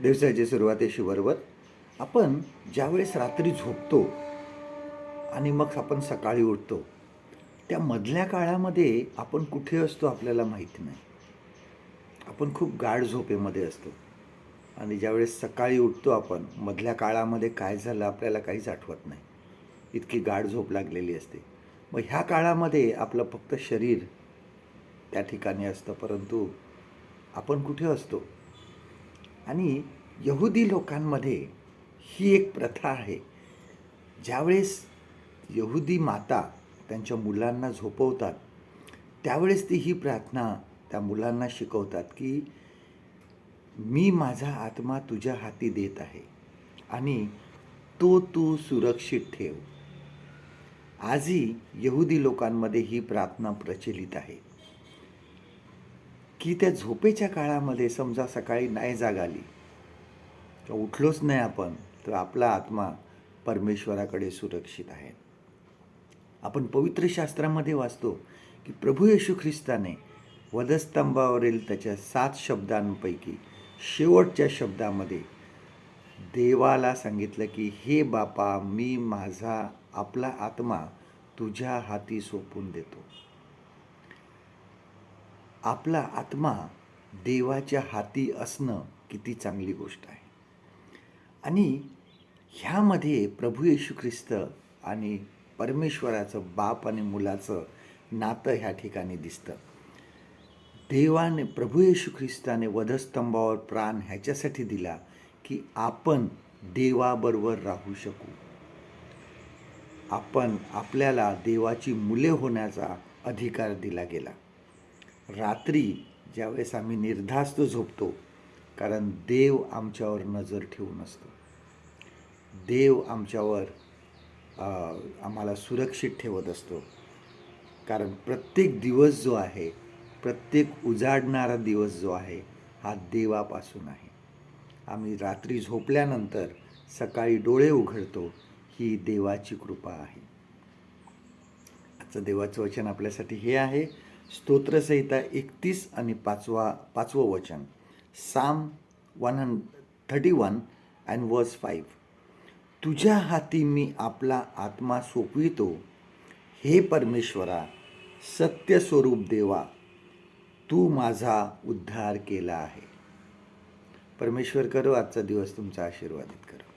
दिवसाची सुरुवातीशी बरोबर आपण ज्यावेळेस रात्री झोपतो आणि मग आपण सकाळी उठतो, त्या मधल्या काळामध्ये आपण कुठे असतो आपल्याला माहिती नाही. आपण खूप गाढ झोपेमध्ये असतो आणि ज्यावेळेस सकाळी उठतो आपण, मधल्या काळामध्ये काय झालं आपल्याला काहीच आठवत नाही. इतकी गाढ झोप लागलेली असते. मग ह्या काळामध्ये आपलं फक्त शरीर त्या ठिकाणी असतं, परंतु आपण कुठे असतो? आणि यहुदी लोकांमध्ये ही एक प्रथा आहे. ज्यावेळेस यहुदी माता त्यांच्या मुलांना झोपवतात, त्यावेळेस ती ही प्रार्थना त्या मुलांना शिकवतात की मी माझा आत्मा तुझ्या हाती देत आहे आणि तो तू सुरक्षित ठेव. आजही यहुदी लोकांमध्ये ही प्रार्थना प्रचलित आहे की त्या झोपेच्या काळामध्ये समजा सकाळी नाही जाग आली, उठलोच नाही आपण, तर आपला आत्मा परमेश्वराकडे सुरक्षित आहे. आपण पवित्र शास्त्रामध्ये वाचतो की प्रभू येशू ख्रिस्ताने वधस्तंभावरील त्याच्या 7 शब्दांपैकी शेवटच्या शब्दामध्ये देवाला सांगितलं की हे बापा, मी माझा आपला आत्मा तुझ्या हाती सोपवून देतो. आपला आत्मा देवाच्या हाती असणं किती चांगली गोष्ट आहे. आणि ह्यामध्ये प्रभू येशू ख्रिस्त आणि परमेश्वराचं, बाप आणि मुलाचं नातं ह्या ठिकाणी दिसतं. देवाने, प्रभू येशू ख्रिस्ताने वधस्तंभावर प्राण ह्याच्यासाठी दिला की आपण देवाबरोबर राहू शकू. आपल्याला देवाची मुले होण्याचा अधिकार दिला गेला. रात्री ज्यावेळेस आम्ही निर्धास्त झोपतो, कारण देव आमच्यावर नजर ठेवून असतो. देव आमच्यावर आम्हाला सुरक्षित ठेवत असतो. कारण प्रत्येक दिवस जो आहे, प्रत्येक उजाडणारा दिवस जो आहे, हा देवापासून आहे. आम्ही रात्री झोपल्यानंतर सकाळी डोळे उघडतो, ही देवाची कृपा आहे. आजचं देवाचं वचन आपल्यासाठी हे आहे, स्तोत्रसंहिता 31 आणि 5वं वचन, साम 131 and verse 5. तुझ्या हाती मी आपला आत्मा सोपवितो, हे परमेश्वरा, सत्यस्वरूप देवा, तू माझा उद्धार केला आहे. परमेश्वर करो आजचा दिवस तुमचा आशीर्वादित करो.